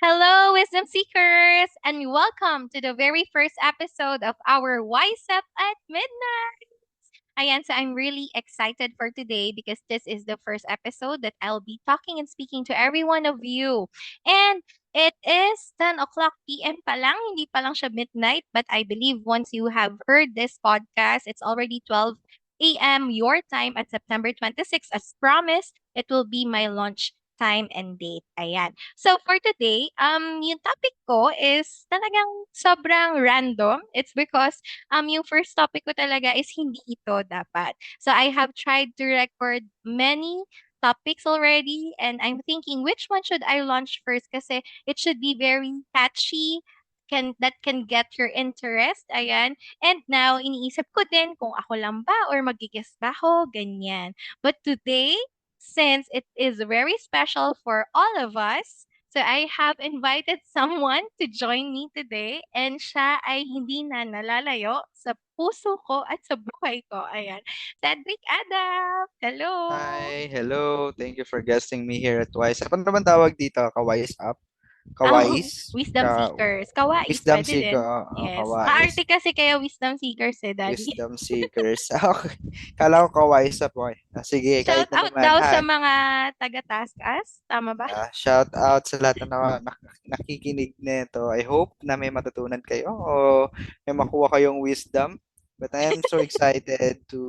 Hello, Wisdom Seekers, and welcome to the very first episode of our Wise Up at Midnight. Ayan, so I'm really excited for today because this is the first episode that I'll be talking and speaking to every one of you. And it is 10 o'clock p.m. pa lang, hindi pa lang siya midnight, but I believe once you have heard this podcast, it's already 12 a.m. your time at September 26th. As promised, it will be my launch time and date. Ayan. So for today, yung topic ko is talagang sobrang random. It's because yung first topic ko talaga is hindi ito dapat. So I have tried to record many topics already and I'm thinking which one should I launch first kasi it should be very catchy, can get your interest. Ayan. And now, iniisip ko din kung ako lang ba or magigis ba ako, ganyan. But today, since it is very special for all of us, so I have invited someone to join me today and siya ay hindi na nalalayo sa puso ko at sa buhay ko. Ayan. Cedric Adam! Hello! Hi, hello. Thank you for guesting me here at Wise. Ano naman tawag dito? Kawais up? Oh, Kawais? wisdom seekers. Kawais, Wisdom pwede seeker. din. Yes. Kawais. Maarte kasi kaya wisdom seekers eh, daddy. Wisdom seekers. Okay. Kala ko kawais up. Okay. Sige, kahit Shout na out naman. daw sa Hi. mga taga-Taskas. Tama ba? Shout out sa lahat na nakikinig nito. I hope na may matutunan kayo o may makuha kayong wisdom. But I am so excited to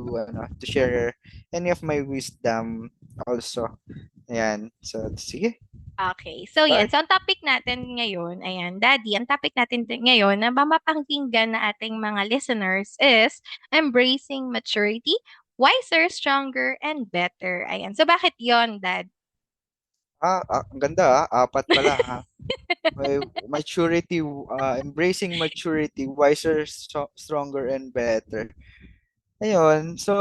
share any of my wisdom also. Ayan. So, sige. Okay. So, yan. Start. So, ang topic natin ngayon, ayan, Daddy, ang topic natin ngayon na mapapakinggan na ating mga listeners is embracing maturity, wiser, stronger, and better. Ayan. So, bakit yon, Dad? Ang ganda apat pala ha. May maturity, embracing maturity, wiser, stronger, and better. Ayun, so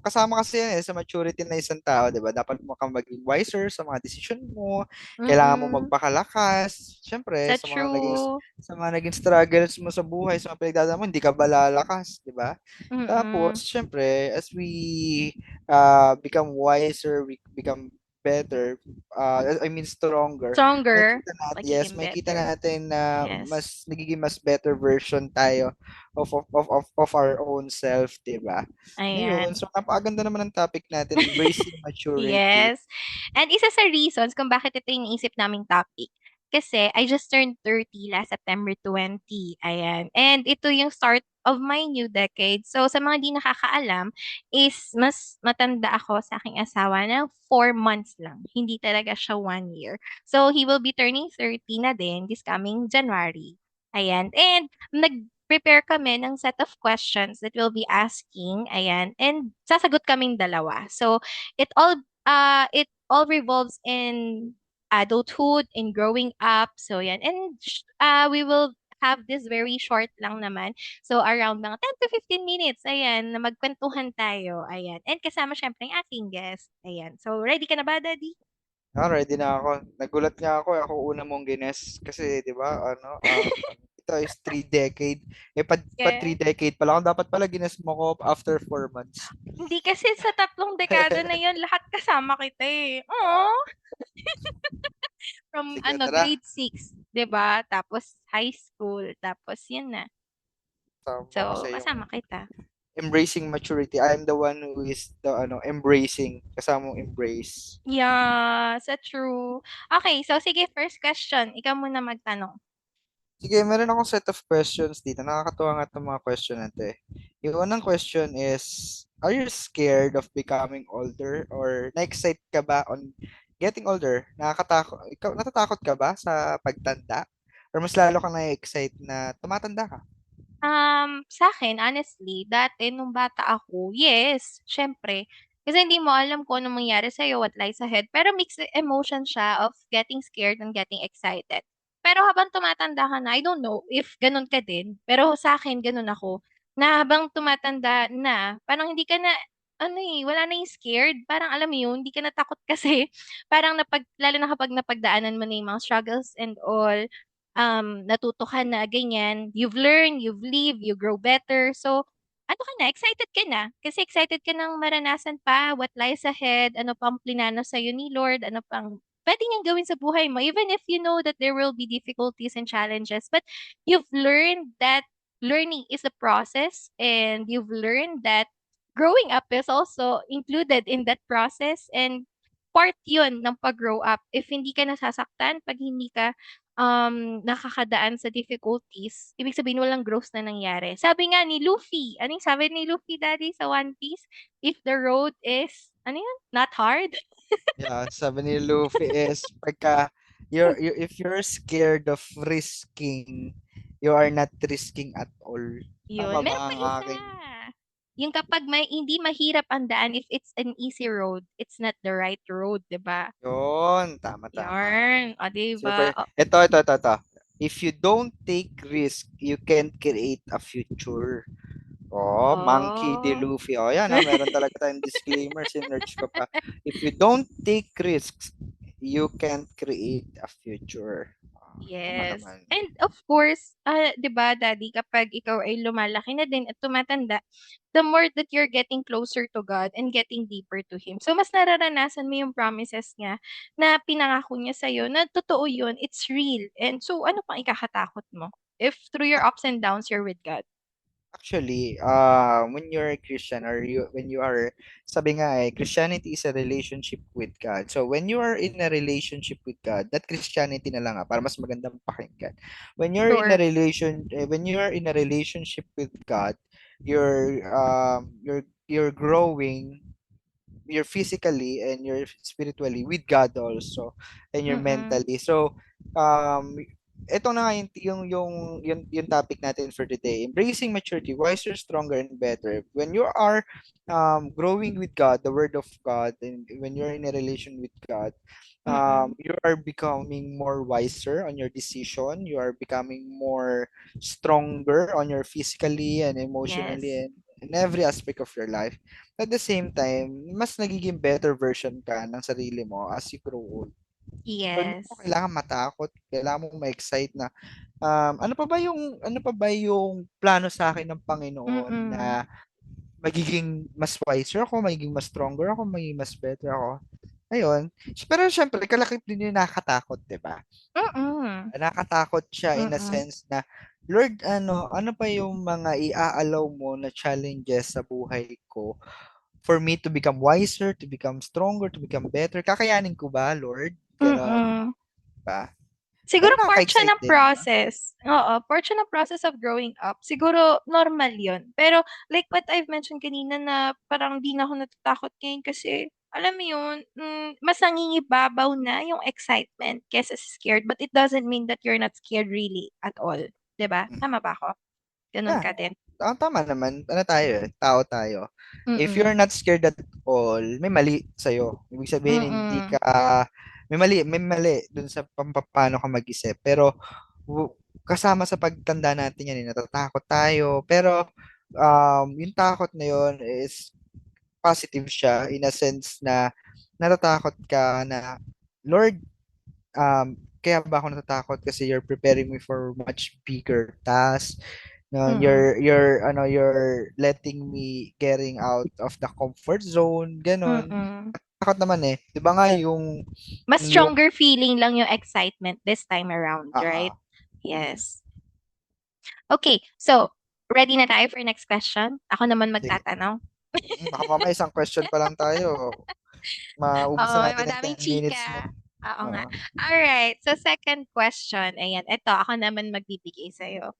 kasama kasi yan sa maturity na isang tao, di ba? Dapat mo kang maging wiser sa mga decision mo, kailangan mo Mm-mm. magpakalakas. Siyempre, Sa true. sa mga naging struggles mo sa buhay, sa mga pinagdadaanan mo, hindi ka ba lalakas, di ba? Mm-mm. Tapos, siyempre, as we become wiser, we become better, I mean stronger, Stronger, magiging makikita better. natin na Yes. nagiging mas better version tayo of our own self, 'di ba? Ayun, Ayan. so napakaganda naman ng topic natin, embracing maturity. Yes. And isa sa reasons kung bakit ito yung naisip naming topic. Kasi I just turned 30 last September 20. Ayan. And ito yung start of my new decade. So sa mga di nakakaalam, is mas matanda ako sa aking asawa ng 4 months lang. Hindi talaga siya 1 year. So he will be turning 30 na din this coming January. Ayan. And prepare kami ng set of questions that we'll be asking. Ayan. And sasagot kaming dalawa. So, it all revolves in adulthood, in growing up. So, yan. And we will have this very short lang naman. So, around mga 10 to 15 minutes. Ayan. Na magkwentuhan tayo. Ayan. And kasama syempre ang aking guest. Ayan. So, ready ka na ba, Daddy? Ready na ako. Nagulat nga ako una mong gines kasi 'di ba, ito is 3 decade. Pa Yeah. 3 decade pala. Kung dapat pala gines mo ko after 4 months. Hindi kasi sa 3 dekada na yon lahat kasama kita eh. Oh. From Sige, tara. grade 6, 'di ba? Tapos high school, tapos 'yun na. Tama So, kasi yung kasama kita. embracing maturity. I'm the one who is the embracing. Kasama mong embrace. Yeah, sa true. Okay, so sige, first question. Ikaw muna magtanong. Sige, meron akong set of questions dito. Nakakatuwa nga itong mga question natin. Yung unang question is, are you scared of becoming older or na-excite ka ba on getting older? Natatakot ka ba sa pagtanda? Or mas lalo kang na-excite na tumatanda ka? Sa akin, honestly, dati nung bata ako, yes, syempre. Kasi hindi mo alam kung anong mangyari sa'yo, what lies ahead. Pero mixed emotion siya of getting scared and getting excited. Pero habang tumatanda ka na, I don't know if ganun ka din. Pero sa akin, ganun ako. Na habang tumatanda na, parang hindi ka na, ano eh, wala na yung scared. Parang alam mo yun, hindi ka natakot kasi parang lalo na kapag napagdaanan mo na yung mga struggles and all, natuto ka na, ganyan. You've learned, you've lived, you grow better. So, ano ka na, excited ka na. Kasi excited ka nang maranasan pa what lies ahead, ano pang plinano sa'yo ni Lord, ano pang pwede niyang gawin sa buhay mo, even if you know that there will be difficulties and challenges, but you've learned that learning is a process, and you've learned that growing up is also included in that process, and part yun ng pag-grow up. If hindi ka nasasaktan, pag hindi ka nakakadaan sa difficulties, ibig sabihin walang growth na nangyari. Sabi nga ni Luffy, ano yung sabi ni Luffy daddy sa One Piece? If the road is, ano yun? Not hard? Yeah, sabi ni Luffy is if you're scared of risking, you are not risking at all. Yun. Tama ba Meron pa ang isa. aking Yung kapag may hindi mahirap ang daan, if it's an easy road, it's not the right road, 'di ba? yun, tama tama. Yarn. O, 'di Super. ba? O, Ito. If you don't take risk, you can't create a future. Oh, Monkey D. oh. Luffy. Oh, yan ha. Meron talaga tayong disclaimer. Sinerge ko pa. If you don't take risks, you can't create a future. Ah, tama Yes. naman. And of course, 'di ba, Daddy, kapag ikaw ay lumalaki na din at tumatanda, the more that you're getting closer to God and getting deeper to Him. So, mas nararanasan mo yung promises niya na pinangako niya sa'yo na totoo yun, it's real. And so, ano pang ikakatakot mo? If through your ups and downs, you're with God. Actually, when you're a Christian or when you are, sabi nga Christianity is a relationship with God. So when you are in a relationship with God, that Christianity na lang para mas magandang pakinggan. Sure. When you are in a relationship with God, you're growing, you're physically and you're spiritually with God also, and you're Mm-mm. mentally. So um ito na nga yung topic natin for today, embracing maturity, wiser, stronger, and better. When you are growing with God, the word of God, and when you're in a relation with God, Mm-mm. you are becoming more wiser on your decision, you are becoming more stronger on your physically and Yes. emotionally and in every aspect of your life. At the same time, mas nagiging better version ka ng sarili mo as you grow old. So, hindi mo Yes. kailangan matakot, kailangan mo ma-excite na ano pa ba yung plano sa akin ng Panginoon Mm-mm. na magiging mas wiser ako, magiging mas stronger ako, magiging mas better ako. Ayun. Pero syempre, kalakip din yung nakakatakot, 'di ba? Mm-mm. Nakakatakot siya in a Mm-mm. sense na, Lord, ano pa yung mga iaalaw mo na challenges sa buhay ko for me to become wiser, to become stronger, to become better? Kakayanin ko ba, Lord? Gano'n Mm-mm. ba? Siguro Pero part siya nakaka-excite ng din, 'di ba? process. Oo, part siya ng process of growing up. Siguro normal 'yun. Pero like what I've mentioned kanina na parang 'di na ako natatakot ngayon kasi alam mo 'yun, mas nangingibabaw na yung excitement kaysa sa scared. But it doesn't mean that you're not scared really at all, 'di ba? Mm. Tama ba ako? Gano'n Yeah, ka din? tama naman. Ano tayo tao tayo. If Mm. you're not scared at all, may mali sa'yo. Ibig sabihin, Mm. may mali dun sa paano ka mag-isip. Pero, kasama sa pagtanda natin yan, natatakot tayo. Pero, yung takot na yun is positive siya in a sense na natatakot ka na, Lord, kaya ba ako natatakot kasi you're preparing me for much bigger task. No, Mm. you're letting me getting out of the comfort zone, ganon. Mm. Takot naman eh. 'Di ba nga Mas yung stronger feeling lang yung excitement this time around, ah ah. right? Yes. Okay, so ready na tayo for next question? Ako naman Sige. magtatanong. Baka mamaya isang question pa lang tayo. Maubos Oo, na natin yung madaming 10 minutes mo. chika. Oo nga. Oo. Alright, so second question. Ayan, eto, ako naman magbibigay sa'yo.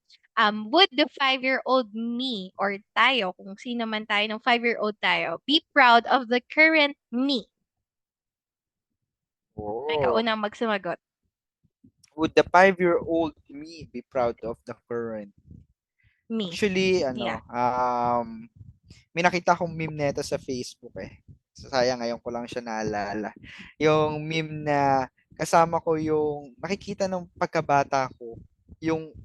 Would the 5-year-old me or tayo, kung sino man tayo ng 5-year-old tayo, be proud of the current me? Ikaw Oh. unang magsumagot. Would the 5-year-old me be proud of the current? Me. Actually, Yeah. may nakita akong meme nito sa Facebook eh. Sayang ngayon ko lang siya naalala. Yung meme na kasama ko yung nakikita ng pagkabata ko, yung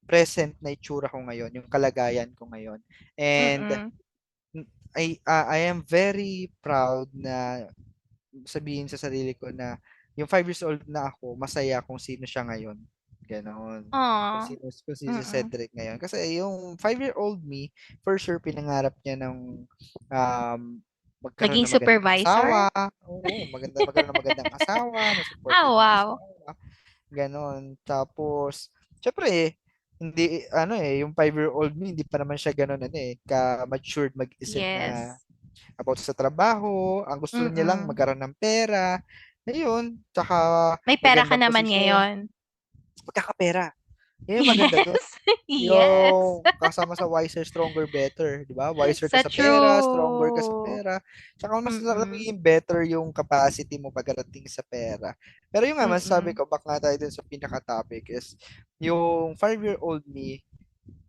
present na itsura ko ngayon, yung kalagayan ko ngayon. And Mm-mm. I am very proud na sabihin sa sarili ko na yung 5 years old na ako, masaya kung sino siya ngayon. Ganon. Aw. Kung sino si Mm-mm. Cedric ngayon. Kasi yung 5-year-old me, for sure, pinangarap niya ng magkaroon Maging ng magandang supervisor? asawa, oo, magkaroon ng magandang asawa na Ah, supportive na wow. asawa, gano'n. Tapos siyempre hindi ano, yung 5-year-old me hindi pa naman siya gano'n ano, ka-matured mag-isip na Yes. about sa trabaho, ang gusto niya lang Mm. magkaroon ng pera, ayun, tsaka May pera ka magandang naman posisyon, ngayon. magkakapera. Yun yung maganda dun. Yes. Yes. Yung kasama sa wiser, stronger, better, 'di ba? Wiser ka Sa sa pera, stronger ka sa true. pera, tsaka mas Mm. nagiging better yung capacity mo pagdating sa pera. Pero yung nga, masasabi Mm. ko, back nga tayo dun sa pinaka-topic is, yung 5-year-old me,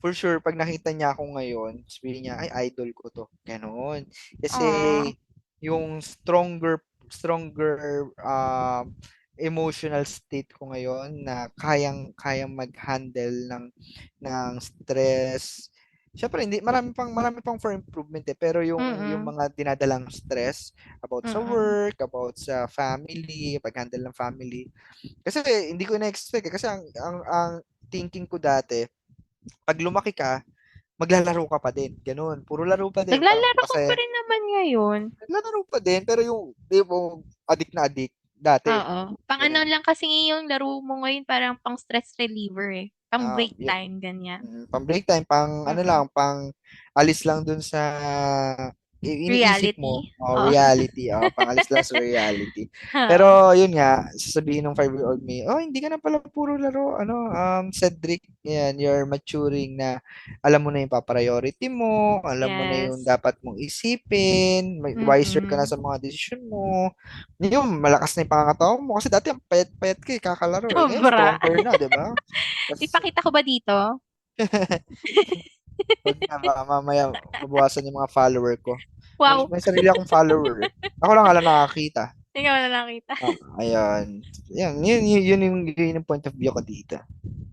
for sure, pag nakita niya ako ngayon, sabihin niya, ay, idol ko to. Ganon. Kasi, Aw. yung stronger emotional state ko ngayon na kayang mag-handle ng stress. Siyempre hindi marami pang for improvement pero yung Mm. mga dinadalang stress about sa Mm. work, about sa family, pag-handle ng family. Kasi hindi ko na-expect kasi ang thinking ko dati, pag lumaki ka, maglalaro ka pa din. Ganun. Puro laro pa din. Parang Naglalaro ka pa kasi rin naman ngayon. naglalaro pa din pero yung di mo adik na adik dati. Oo. Pang-ano Ganun. lang kasi yung laro mo ngayon parang pang stress reliever, eh. Pang Ah, break time, ganyan. pang break time, pang ano Mm. lang, pang alis lang dun sa iniisip mo, Reality. Oo. reality, pang alis lang sa reality. Oo. Pero yun nga, sasabihin ng 5-year-old me, oh, hindi ka na pala puro laro, ano, Cedric, yan, you're maturing na alam mo na yung pa-priority mo, alam mo na yung Yes. dapat mong isipin, wiser ka na Mm. sa mga desisyon mo, yung malakas na yung pangangatawan mo, kasi dati ang payat-payat ka, kakalaro, ngayon Sobra. stronger na, di ba? Tas, Ipakita ko ba dito? wag na, baka mamaya mabawasan yung mga follower ko. Wow. May sarili akong follower eh. Ako lang alam nakakita. Ikaw na nakita. Ayun. Yun yung point of view ko dito.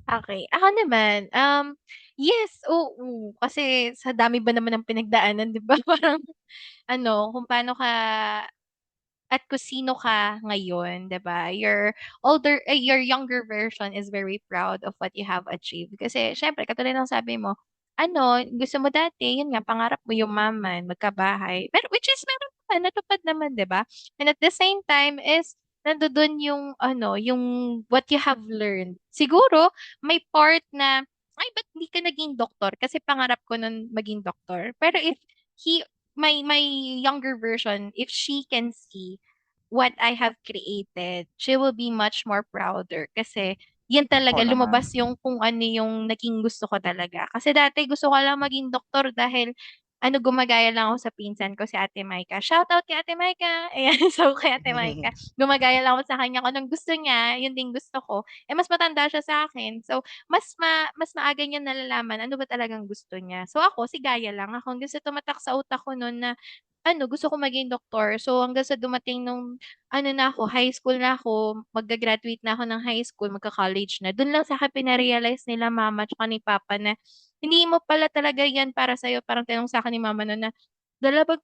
Okay. Ako naman, yes, oo. Kasi sa dami ba naman ng pinagdaanan, 'di ba? Parang ano, kung paano ka at kung sino ka ngayon, 'di ba? Your younger version is very proud of what you have achieved. Kasi syempre katulad ng sabi mo, ano, gusto mo dati, yun nga, pangarap mo yumaman, magkabahay. Pero which is meron naman, natupad naman, 'di ba? And at the same time is nandoon yung ano, yung what you have learned. Siguro may part na ay ba't hindi ka naging doktor? Kasi pangarap ko nun maging doktor. Pero if he my younger version, if she can see what I have created, she will be much more prouder kasi yan Oo talaga naman. lumabas yung kung ano yung naging gusto ko talaga. Kasi dati gusto ko lang maging doktor dahil ano, gumagaya lang ako sa pinsan ko si Ate Maika. Shout out kay Ate Maika. Ayan, so kay Ate Maika. Gumagaya lang ako sa kanya kung anong gusto niya, yun din gusto ko. Eh mas matanda siya sa akin. So mas maaga niya nalalaman ano ba talagang gusto niya. So ako, si Gaya lang. Ako hanggang sa tumatak sa utak ko noon na ano, gusto ko maging doktor. So hanggang sa dumating nung ano na ako, high school na ako, magga-graduate na ako ng high school, magka-college na. Dun lang sa'kin pina-realize nila mama tsaka ni papa na hindi mo pala talaga yan para sa'yo. Parang tinanong sa'kin ni mama nun na,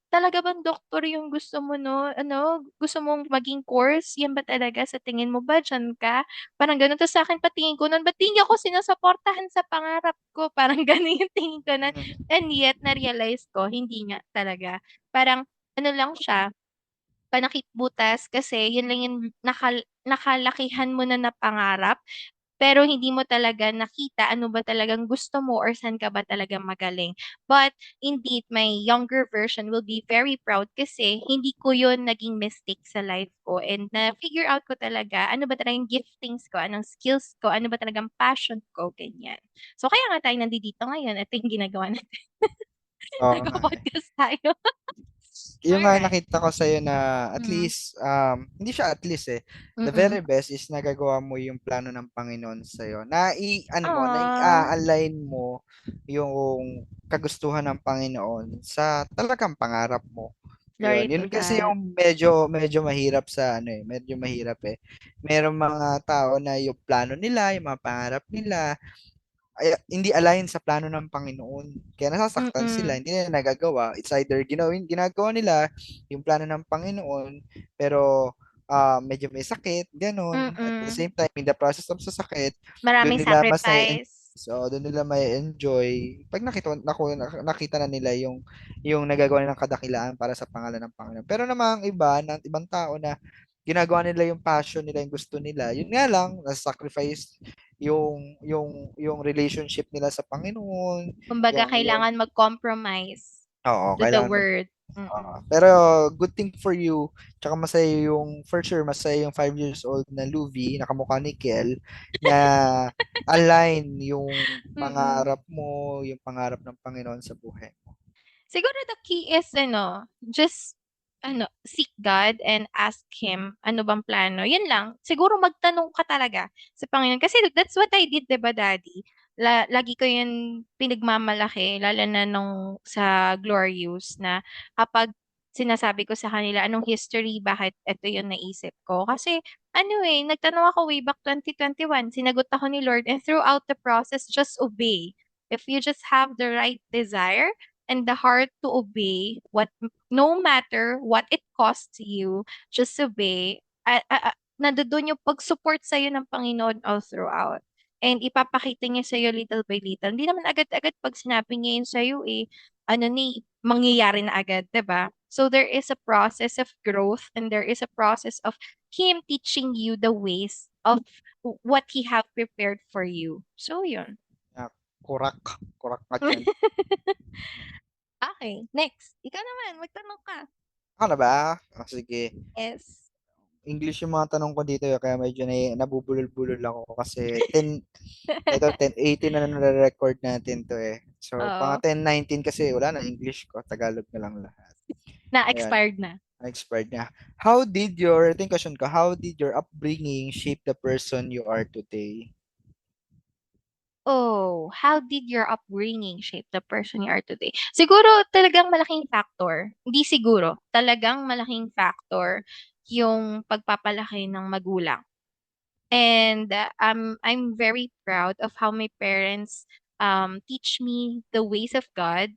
talaga bang doktor yung gusto mo 'no? Ano, gusto mong maging course? Yan ba talaga? Sa tingin mo ba diyan ka? Parang gano'n. Tapos sa'kin patingin ko nun, ba't di niyo ako sinusuportahan sa pangarap ko? Parang gano'n yung tingin ko na and yet na-realize ko hindi nga talaga. Parang ano lang siya, panakip-butas kasi yun lang yung nakalakihan mo na na pangarap, pero hindi mo talaga nakita ano ba talagang gusto mo or saan ka ba talaga magaling. But indeed, my younger version will be very proud kasi hindi ko yun naging mistake sa life ko and na-figure out ko talaga ano ba talagang giftings ko, anong skills ko, ano ba talagang passion ko, ganyan. So kaya nga tayo nandito ngayon, ito yung ginagawa natin, Oo nga eh. nagpo-podcast tayo. Yung nga Alright. nakita ko sa'yo na at Mm. least, hindi siya at least the Mm. very best is nagagawa mo yung plano ng Panginoon sa'yo. Ano mo, Aw, align mo yung kagustuhan ng Panginoon sa talagang pangarap mo. Yun, glory yun to kasi God. yung medyo mahirap sa medyo mahirap eh. Merong mga tao na yung plano nila, yung mga pangarap nila, hindi align sa plano ng Panginoon. Kaya nasasaktan sila, Mm. hindi nila nagagawa. It's either ginagawa nila yung plano ng Panginoon, pero medyo may sakit, ganun. At the Mm. same time, in the process of sa sakit, doon Maraming nila mas sacrifice. So, doon nila may enjoy. Pag nakita na nila yung nagagawa nilang kadakilaan para sa pangalan ng Panginoon. Pero namang iba, ng ibang tao na ginagawa nila yung passion nila, yung gusto nila. Yun nga lang, sacrifice yung relationship nila sa Panginoon, Kumbaga yung kailangan mag-compromise oo, to the kailangan word. Mm. pero good thing for you, tsaka masaya yung, for sure, masaya yung 5 years old na Luvi, nakamukha ni Kel, na align yung Mm. pangarap mo, yung pangarap ng Panginoon sa buhay mo. Siguro the key is just seek God and ask him ano bang plano. Yun lang. Siguro magtanong ka talaga sa Panginoon. Kasi that's what I did, 'di ba, Daddy? Lagi ko yun pinagmamalaki, lalo na nung sa Glorious na kapag sinasabi ko sa kanila anong history, bakit ito yung naisip ko. Kasi nagtanong ako way back 2021, sinagot ako ni Lord and throughout the process, just obey. If you just have the right desire, and the heart to obey no matter what it costs you, just obey. Nandoon yung pag-support sa'yo ng Panginoon all throughout. And ipapakita niya sa'yo little by little. Hindi naman agad-agad pag sinabi niya yun sa'yo mangyayari na agad, 'di ba? So there is a process of growth and there is a process of Him teaching you the ways of what He have prepared for you. So yun. Ah, kurak, kurak ka dyan. Okay, next. Ikaw naman, magtanong ka. Ako na ba? Sige. Yes. English yung mga tanong ko dito, kaya medyo nabubulol-bulol ako kasi 10, ito 10, 18 na nare-record natin to eh. So, Oo. mga 10, 19 kasi wala na English ko, Tagalog na lang lahat. Ayan. Na-expired na. Expired na. How did your, ito yung question ko, how did your upbringing shape the person you are today? Oh, how did your upbringing shape the person you are today? Siguro talagang malaking factor. Hindi siguro, talagang malaking factor yung pagpapalaki ng magulang. And I'm very proud of how my parents teach me the ways of God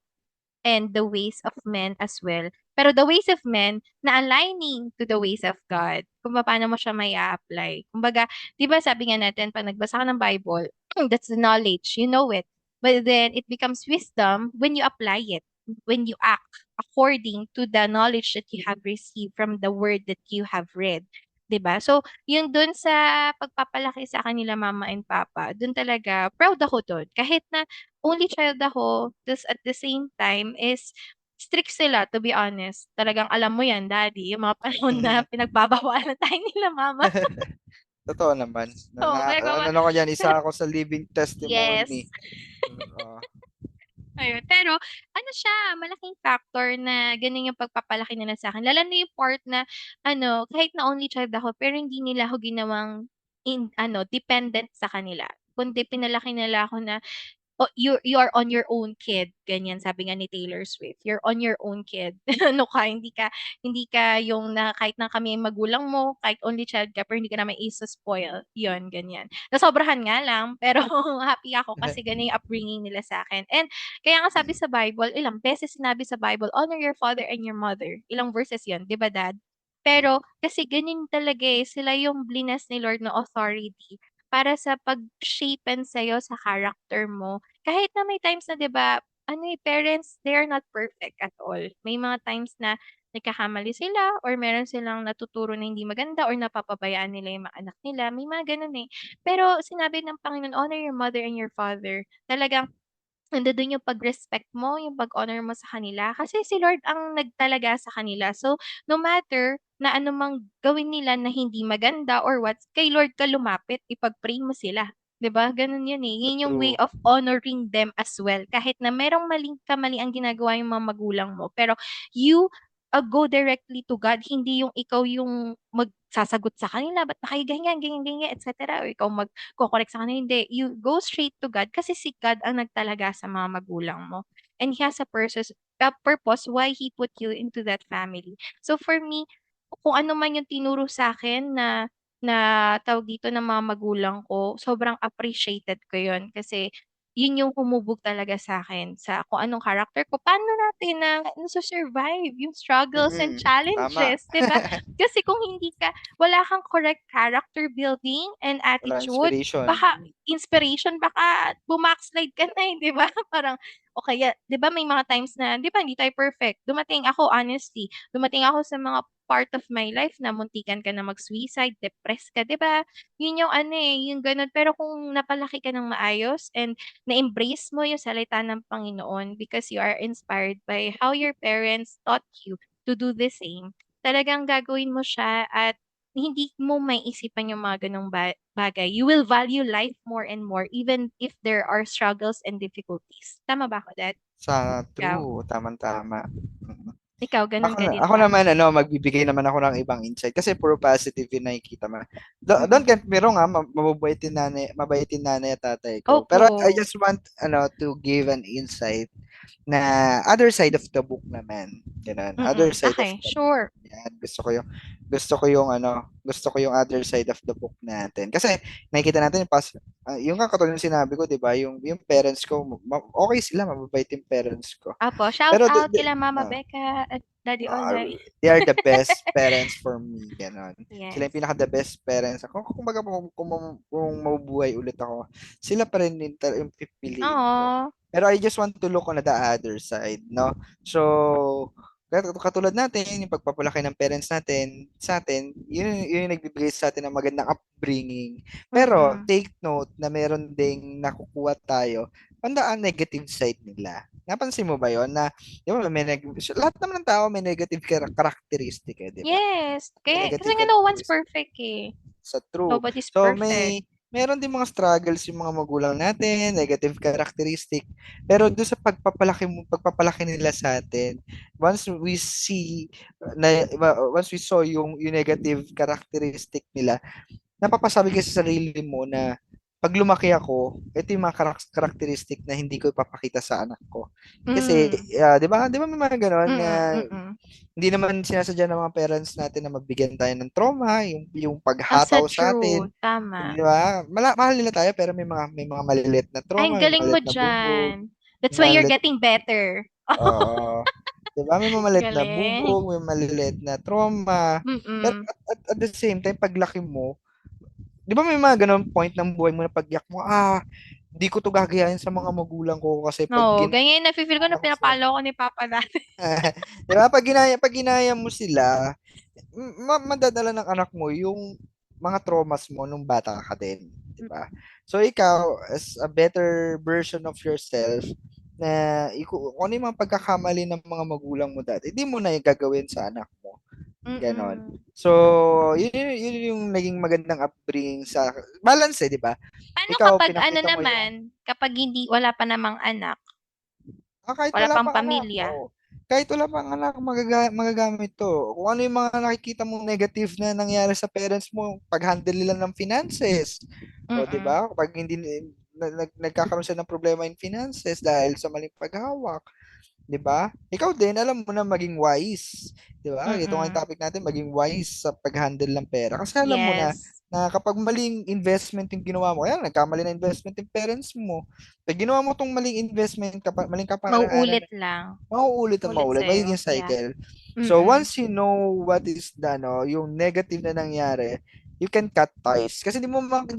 and the ways of men as well. Pero the ways of men na aligning to the ways of God. Kung paano mo siya may apply. Kumbaga, di ba sabi nga natin, pag nagbasa ka ng Bible, that's the knowledge, you know it. But then it becomes wisdom when you apply it, when you act according to the knowledge that you have received from the word that you have read. 'Di ba? So, yung dun sa pagpapalaki sa kanila mama and papa, dun talaga proud ako dun. Kahit na only child ako, tas at the same time is strict sila, to be honest. Talagang alam mo yan, daddy, yung mga panahon na pinagbabawalan tayo nila mama. Totoo naman. Oo, nagawa. Ano ko yan, isa ako sa living testimony. Yes. Ayun. Pero ano siya, malaking factor na ganun yung pagpapalaki nila sa akin. Lalo na yung part na kahit na only child ako, pero hindi nila ako ginawang dependent sa kanila. Kundi pinalaki nila ako na oh, you are on your own kid, ganyan sabi nga ni Taylor Swift. You're on your own kid. Ano ka, hindi ka yung na kahit na kami ang magulang mo, kahit only child ka, pero hindi ka naman isa-spoil. Yun, ganyan. Nasobrahan nga lang, pero happy ako kasi ganun yung upbringing nila sa akin. And kaya nga sabi sa Bible, ilang beses sinabi sa Bible, honor your father and your mother. Ilang verses yun, di ba, Dad? Pero kasi ganun talaga sila yung blinas ni Lord na authority para sa pag-shapen sa'yo sa character mo. Kahit na may times na 'di ba, parents, they are not perfect at all. May mga times na nagkakamali sila or meron silang natuturo na hindi maganda or napapabayaan nila yung mga anak nila, may mga gano'n, eh. Pero sinabi ng Panginoon, "Honor your mother and your father." Talagang nandoon yung pag-respect mo, yung pag-honor mo sa kanila kasi si Lord ang nagtalaga sa kanila. So, no matter na anumang gawin nila na hindi maganda or what, kay Lord ka lumapit, ipag-pray mo sila. 'Di ba? Gano'n 'yun, eh. 'Yun yung way True. of honoring them as well. Kahit na merong maling kamali ang ginagawa yung mga magulang mo, pero you go directly to God, hindi yung ikaw yung magsasagot sa kanila, "Ba't ba kayo ganyan, ganyan, ganyan," et cetera, o ikaw magko-correct sa kanila, hindi. You go straight to God kasi si God ang nagtalaga sa mga magulang mo. And He has a purpose why He put you into that family. So for me, kung ano man yung tinuro sa akin na tawag dito ng mga magulang ko, sobrang appreciated ko yun kasi yun yung humubog talaga sa akin sa kung anong character ko. Paano natin nasu-survive yung struggles and Tama. challenges, 'di ba? Kasi kung wala kang correct character building and Wala attitude, inspiration. baka inspiration, baka bumakslide ka na, 'di ba? Parang o kaya, 'di ba may mga times na, 'di ba hindi tayo perfect. Dumating ako, honestly, dumating ako sa mga part of my life na muntikan ka na mag-suicide, depressed ka, 'di ba? Yun yung ano eh, yung ganun. Pero kung napalaki ka ng maayos and na-embrace mo yung salita ng Panginoon because you are inspired by how your parents taught you to do the same, talagang gagawin mo siya at hindi mo may isipan yung mga ganong bagay. You will value life more and more even if there are struggles and difficulties. Tama ba ako, Dad? Ikaw? True, tamang-tama. Mm. Ikaw, ganun ka din Ako ba? naman, magbibigay naman ako ng ibang insight kasi puro positive yung nakikita mo. Don't Mm-mm. get me wrong, mabait yung nanay at tatay ko. Pero I Opo. just want, to give an insight na other side of the book naman. Ganun. Other Mm-mm. side of Okay, the book. sure. Yan. Gusto ko yung other side of the book natin. Kasi nakikita natin yung katulad ng sinabi ko, 'di ba? Yung parents ko, okay sila, mababait yung parents ko. Apo, shout Pero out kila Mama ah, Becca at Daddy uh, Olay. they are the best parents for me, ganon. Sila Yes. yung pinaka the best parents. Kung mabubuhay ulit ako, sila pa rin yung pipiliin ko. Oo. Pero I just want to look on the other side, no? So, katulad natin, yung pagpapalaki ng parents natin sa atin, yun yung nagbibigay sa atin ng magandang upbringing. Pero, Mm-mm. take note na meron ding nakukuha tayo on the negative side nila. Napansin mo ba yon na, di ba, lahat naman ng tao may negative characteristic eh, di ba? Yes. May Kasi negative nga no one's characteristic perfect eh. sa true. Nobody's So perfect. meron din mga struggles yung mga magulang natin, negative characteristic. Pero doon sa pagpapalaki nila sa atin, once we see once we saw yung negative characteristic nila, napapasabi ka sa sarili mo na pag lumaki ako, ito yung mga characteristic na hindi ko ipapakita sa anak ko. Kasi, Mm. 'di ba may mga ganon Mm-mm. na Mm-mm. hindi naman sinasadya ng mga parents natin na mabigyan tayo ng trauma, yung Asa paghataw sa atin, true. Tama. di ba? Mahal nila tayo pero may mga maliliit na Ay, ang trauma, may galing mo maliliit na bubog, dyan. That's may why you're maliliit, getting better. oo, di ba? May mga maliliit na Galing. bubog, may maliliit na trauma. Pero Mm-mm. at the same time, paglaki mo, di ba may mga ganun point ng buhay mo na pagyak mo, di ko to gagayahin sa mga magulang ko kasi pag Oo, ginaya ganyan yung nafe-feel ko na ko sila. pinapalo ko ni Papa dati. Di ba? Pag ginaya mo sila, madadala ng anak mo yung mga traumas mo nung bata ka din, di ba? So ikaw as a better version of yourself na kung ano yung mga pagkakamali ng mga magulang mo dati, hindi mo na yung gagawin sa anak mo. Ganon. Mm-mm. So, yun yung naging magandang upbringing sa balance di ba? Paano Ikaw, kapag ano pinakita mo yung naman, kapag wala pa namang anak, Kahit wala wala pang pang anak, pamilya? oo. Kahit wala pang anak, magagamit to. Kung ano yung mga nakikita mong negative na nangyari sa parents mo, pag-handle nila ng finances. O, di Mm-mm. ba? Kapag hindi nagkakaroon siya ng problema in finances dahil sa maling paghawak, 'di ba? Ikaw din alam mo na maging wise, 'di ba? Ito nga yung Mm-mm. topic natin, maging wise sa pag-handle ng pera. Kasi alam mo na Yes. kapag maling investment yung ginawa mo, kaya nagkamali na investment yung parents mo. Pag ginawa mo tong maling investment, maling kaparaanan, Mauulit lang. mauulit at Ulit maulit, sa'yo. magiging Yeah. cycle. So Mm-mm. once you know what is the yung negative na nangyari, you can cut ties. Kasi hindi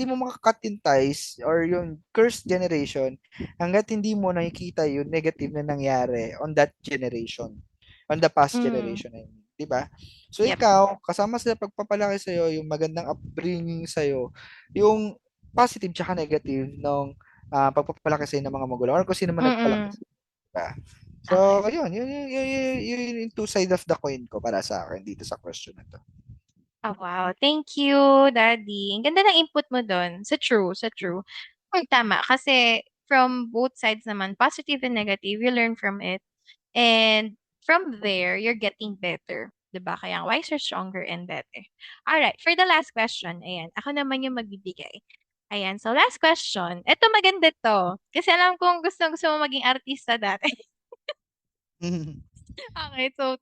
mo makakat yung ties or yung cursed generation hanggat hindi mo nakikita yung negative na nangyari on that generation, on the past Mm. generation, I mean. 'Di ba? So Yep. ikaw, kasama sa pagpapalaki sa'yo, yung magandang upbringing sa'yo, yung positive tsaka negative ng pagpapalaki sa'yo ng mga magulang or kung sino man nagpalaki Mm-mm. sa'yo. Diba? So, Okay. yun yung two side of the coin ko para sa akin dito sa question na to. Oh, wow. Thank you, Daddy. Ang ganda ng input mo doon. Sa true, sa true. Tama. Kasi from both sides naman, positive and negative, you learn from it. And from there, you're getting better. 'Di ba? Kaya wiser, stronger, and better. Alright, for the last question, ayan, ako naman yung magbibigay. Ayan, so last question. Ito maganda to. Kasi alam kong gusto mo maging artista dati. Okay, so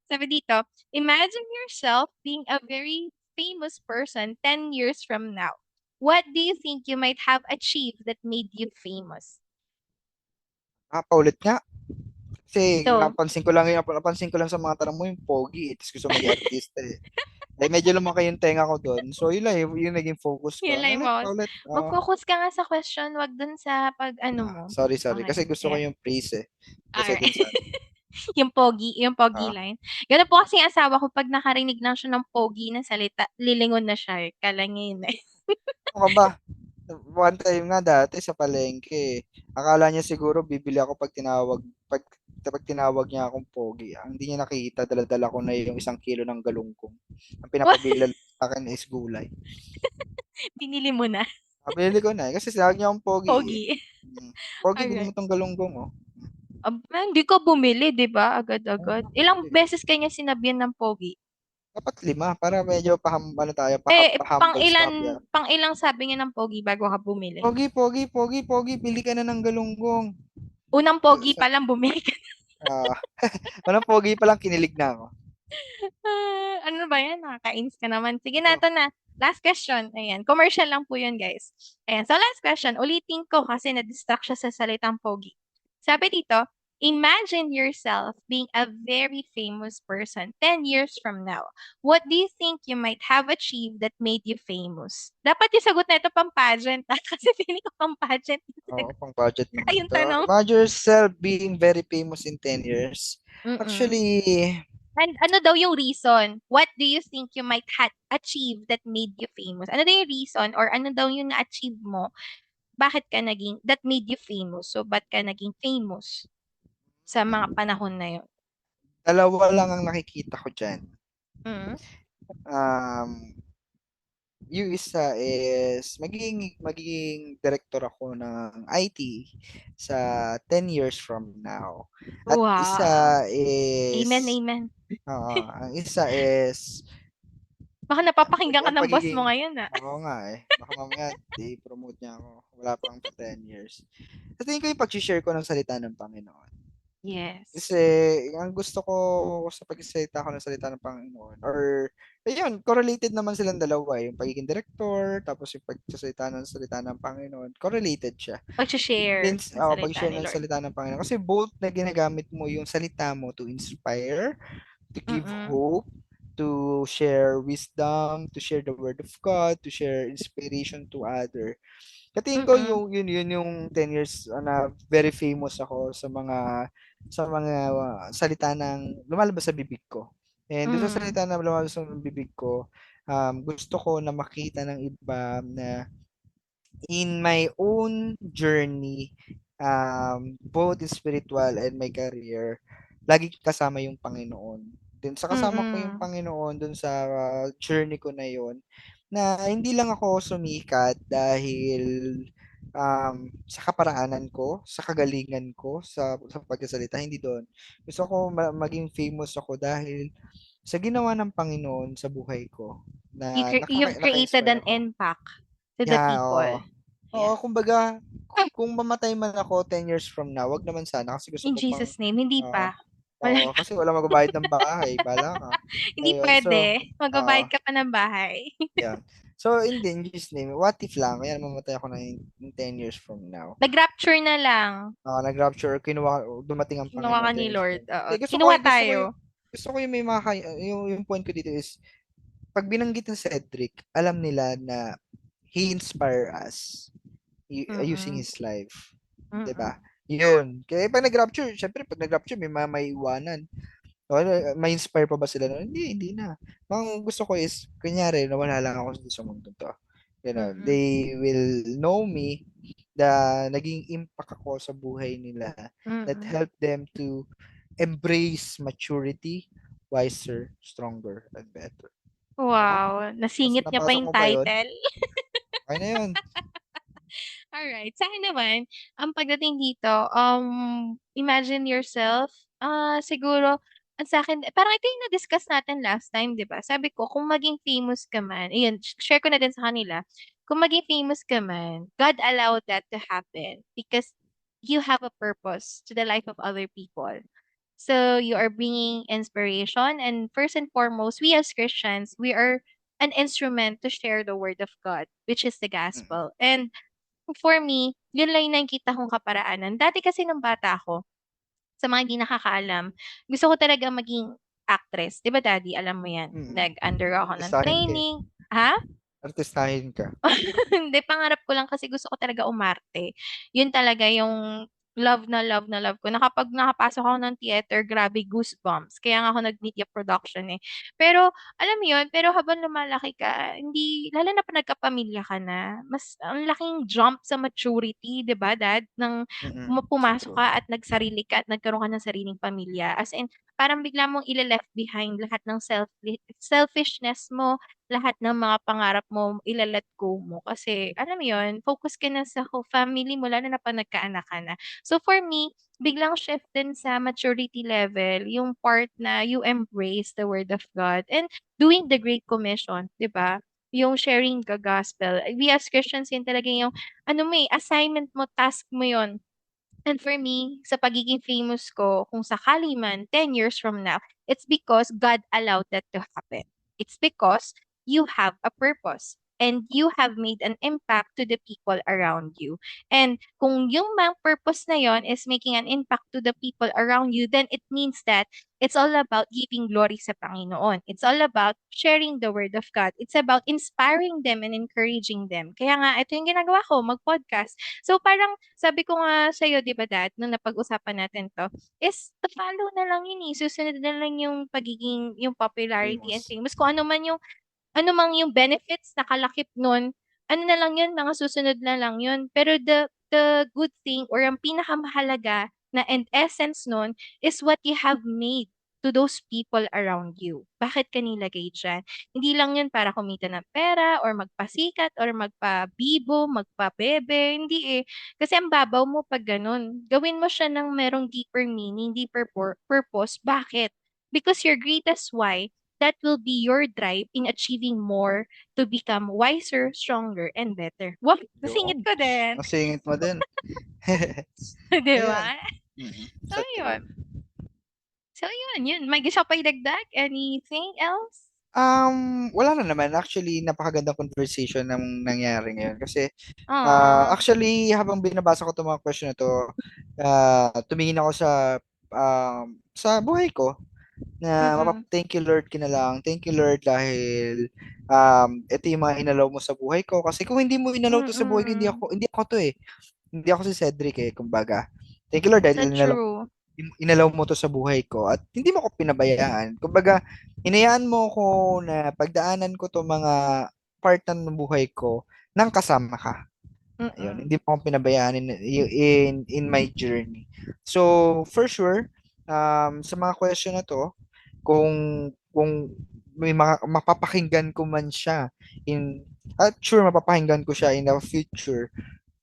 sabi dito, imagine yourself being a very famous person 10 years from now. What do you think you might have achieved that made you famous? Paulit nga. Kasi So, napansin ko lang sa mga tanong mo yung pogi, tapos gusto maging artista eh. Eh, medyo lumaki yung tenga ko doon. So, yun lang, yung naging focus ko. yun lang yung Ulit, most. paulit. Mag-focus ka nga sa question, wag dun sa pag-ano mo. Sorry, sorry. Okay, Kasi gusto ko ayan. yung praise eh. Kesa Alright. dun sa ano. Yung pogi Ah, line. Gano'n po kasi yung asawa ko 'pag nakarinig lang siya ng pogi na salita, lilingon na siya, eh, akala niya yun, eh. ano ka ba? One time nga dati sa palengke, akala niya siguro bibili ako pag tinawag niya akong pogi. Ang hindi niya nakita, dala-dala ko na yung 1 kilo ng galunggong. Ang pinapabili sa akin is gulay. Binili mo na, Binili ko na eh, kasi tinawag niya akong pogi eh. pogi. Pogi, bili mo Alright. tong galunggong oh. Hindi ka bumili 'di ba, Oh, agad-agad. bakit Ilang hindi? beses ka niya sinabihan ng pogi? Dapat 5 para medyo ano tayo, Eh, pa-humble swap ya. pang ilang sabi niya ng pogi bago ka bumili? Pogi, pogi, pogi, pogi, bili ka na ng galunggong. Unang pogi pa lang bumili ka. Ah, walang pogi pa lang kinilig na ako. Ano ba 'yan, nakakainis ka naman. Sige na, Oh, 'to na, last question, ayan, commercial lang po 'yun guys. Ayan, so last question, ulitin ko kasi na-distract siya sa salitang pogi. Sabi dito, imagine yourself being a very famous person 10 years from now. What do you think you might have achieved that made you famous? Dapat yung sagot na ito pang pageant, kasi feeling ko pang pageant yung oo, sagot. pang budget naman Ay, yung to. tanong. Imagine yourself being very famous in 10 years. Mm-mm. Actually, And ano daw yung reason? What do you think you might achieve that made you famous? Ano daw yung reason or ano daw yung na-achieve mo? Bakit ka naging, that made you famous? So, ba't ka naging famous sa mga panahon na yun? dalawa lang ang nakikita ko dyan. Mm. Um, yung isa is magiging director ako ng IT sa 10 years from now. At Wow. isa Amen, is amen. ang isa is Baka ano napapakinggan ka yan, ng boss mo pagiging ngayon, ah. oo nga eh. Baka mamaya i-promote niya ako. Wala pang 10 years. Sa tingin ko yung pag-share ko ng salita ng Panginoon. Yes. Kasi ang gusto ko sa pagsasalita ko ng salita ng Panginoon or ayun, correlated naman silang dalawa, yung pagiging director tapos yung pagsasalita ng salita ng Panginoon, correlated siya. It Pag-share means ng salita pag-share ni ng Lord. salita ng Panginoon kasi both na ginagamit mo yung salita mo to inspire, to give Mm-mm. hope, to share wisdom, to share the word of God, to share inspiration to other. Katingin ko Mm-mm. yun yung 10 years na very famous ako sa mga salita ng lumalabas sa bibig ko. And doon sa Mm-mm. salita na lumalabas sa bibig ko, gusto ko na makita ng iba na in my own journey, both spiritual and my career, lagi kasama yung Panginoon. Then sa kasama ko yung Mm-mm. Panginoon dun sa journey ko na yon na hindi lang ako sumikat dahil sa kaparaanan ko, sa kagalingan ko, sa pagsasalita, hindi doon. Gusto ko maging famous ako dahil sa ginawa ng Panginoon sa buhay ko na You've created naka-inspire an ako. impact to the Yeah, people. oo. Oo, Yeah. kumbaga, kung mamatay man ako 10 years from now, wag naman sana kasi gusto In ko pang, Jesus' name, hindi oo, pa. Wala oo, kasi wala magbabayad ng bahay, bala ka. Hindi Ayun, so, puwede. oo, Magbabayad ka pa ng bahay. yeah. So, hindi, in Jesus' name, what if lang, kaya mamatay ako na in 10 years from now. Nag-rapture na lang. Nag-rapture, dumating ang Kinuha ka Panginoon ni 10 years Lord, from now. oo. Eh, Kinuha tayo. gusto ko yung may mga, yung point ko dito is, pag binanggit ng Cedric, alam nila na he inspire us using Mm, his life. 'Di mm. ba? Yun. Kaya pag nag-rapture, syempre pag nag-rapture may maiiwanan. O, may inspire pa ba sila? Hindi, hindi na. Ang gusto ko is, kunyari, nawala lang ako sa mundo to. You know, Mm, they will know me the naging impact ako sa buhay nila that mm. help them to embrace maturity, wiser, stronger, and better. Diba? Wow, nasingit niya pa Napasok yung mo pa yun? title. Okay na yun. Alright, sa'kin naman, ang pagdating dito, imagine yourself, siguro ang sa'kin parang ito yung na-discuss natin last time, 'di ba? Sabi ko kung maging famous ka man ayun, share ko na din sa kanila, kung maging famous ka man, God allowed that to happen because you have a purpose to the life of other people. So you are bringing inspiration, and first and foremost, we as Christians, we are an instrument to share the word of God, which is the Mm-mm. gospel. And for me, yun lang yung nakikita kong kaparaanan. Dati kasi nung bata ako, sa mga hindi nakakaalam, gusto ko talaga maging actress. 'Di ba daddy, alam mo 'yan? Mm. Nag-undergo ako ng Artistahin ka, eh. training. Ha? Artistahin ka. Hindi, pangarap ko lang kasi gusto ko talaga umarte. Yun talaga yung love na love na love ko na kapag nakapasok ako ng theater, grabe goosebumps. Kaya nga ako nag-media production, eh. Pero alam mo yun, pero habang lumalaki ka, hindi lalo na 'pag nagkapamilya ka na, mas ang laking jump sa maturity, 'di ba dad, ng pumasok Totoo. ka at nagsarili ka at nagkaroon ka ng sariling pamilya. As in, parang bigla mong ile-left behind lahat ng selfishness mo, lahat ng mga pangarap mo ila-let go mo kasi alam mo yun, focus ka na sa family mo lalo na 'pag nagkaanak ka na. So for me, biglang shift din sa maturity level yung part na you embrace the word of God and doing the Great Commission, 'di ba? Yung sharing the gospel. We as Christians yun talaga yung ano mo, assignment mo, task mo yun. And for me, sa pagiging famous ko, kung sakali man 10 years from now, it's because God allowed that to happen. It's because you have a purpose and you have made an impact to the people around you. And kung yung mga purpose na yon is making an impact to the people around you, then it means that it's all about giving glory sa Panginoon. It's all about sharing the word of God. It's about inspiring them and encouraging them. Kaya nga, ito yung ginagawa ko, mag-podcast. So parang sabi ko nga sa'yo 'di ba dad, nung napag-usapan natin 'to, is to-follow na lang yun, susunod na lang yung pagiging yung popularity and Famous. famous. Kung ano mang yung benefits na kalakip nun, ano na lang yun, mga susunod na lang yun. Pero the good thing or ang pinakamahalaga na and essence nun is what you have made to those people around you. Bakit ka nilagay diyan? Hindi lang yun para kumita ng pera or magpasikat or magpabibo, magpabebe, hindi eh. Kasi ang babaw mo 'pag gano'n. Gawin mo siya ng merong deeper meaning, deeper purpose. Bakit? Because your greatest why, that will be your drive in achieving more to become wiser, stronger, and better. Wow! Nasingit Yun. ko din. Ang singit mo din. 'Di Ayun. ba? So, Sa true. yun. So, yun. May gusto pa idagdag? Anything else? Wala na naman. Actually, napakagandang conversation ng nangyari ngayon. Kasi, Aw. actually, habang binabasa ko itong mga question na to, tumingin ako sa buhay ko na Mm. thank you Lord ka na lang. Thank you Lord dahil ito yung mga inalaw mo sa buhay ko. Kasi kung hindi mo inalaw to sa buhay ko, Mm. hindi ako to eh. Hindi ako si Cedric eh, kumbaga. Thank you Lord So dahil true. inalaw mo to sa buhay ko at hindi mo ko pinabayaan. Kumbaga, hinayaan mo ko na pagdaanan ko to mga part ng buhay ko nang kasama ka. Ayun, Mm. hindi mo ako pinabayaan in my journey. So, for sure, sa mga question na to, kung may mapapakinggan ko man siya at sure mapapakinggan ko siya in the future,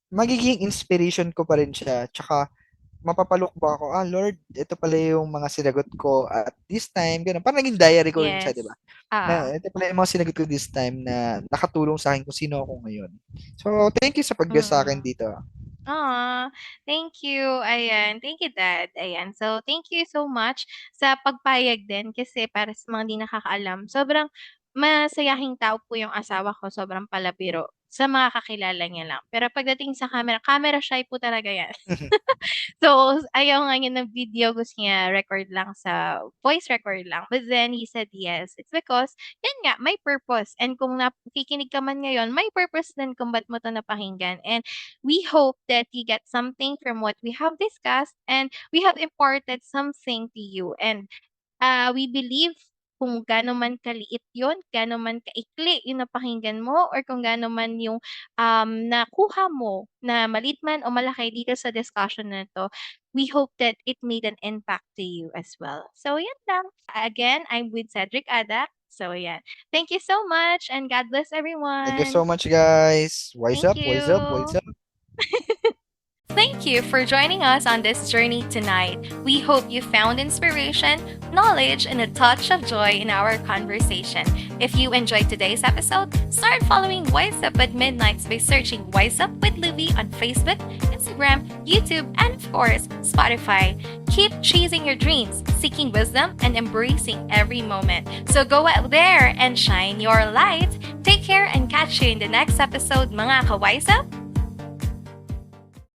magiging inspiration ko pa rin siya. Tsaka mapapalook ba ako, Lord, ito pala yung mga sinagot ko at this time, ganun. Parang naging diary ko rin siya, di Yes. ba? Ah. Na ito pala yung mga sinagot ko this time na nakatulong sa akin kung sino ako ngayon. So, thank you sa pag-guest sa akin Mm. dito. Thank you. Ayan, thank you dad. Ayan. So, thank you so much sa pagpayag din kasi para sa mga hindi nakakaalam, sobrang masayahing tao po yung asawa ko, sobrang palabiro sa mga kakilala niya lang. Pero pagdating sa camera, camera shy po talaga 'yan. So, ayaw nga niya ng video, gusto niya record lang sa voice record lang. But then he said yes. It's because, yan nga, may purpose. And kung nakikinig ka man ngayon, may purpose din kung ba't mo 'to napakinggan. And we hope that you get something from what we have discussed and we have imparted something to you. And we believe kung gaano man kaliit yun, gaano man kaikli yung napakinggan mo or kung gaano man yung nakuha mo na maliit man o malaki dito sa discussion na 'to, we hope that it made an impact to you as well. So yan lang. Again, I'm with Cedric Adak. So yan. Thank you so much and God bless Thank you so everyone. much, guys. Wise Thank up, wise up, wise you. up. Thank you for joining us on this journey tonight. We hope you found inspiration, knowledge, and a touch of joy in our conversation. If you enjoyed today's episode, start following Wise Up at Midnights by searching Wise Up with Luby on Facebook, Instagram, YouTube, and of course, Spotify. Keep chasing your dreams, seeking wisdom, and embracing every moment. So go out there and shine your light. Take care and catch you in the next episode, mga ka-Wise Up!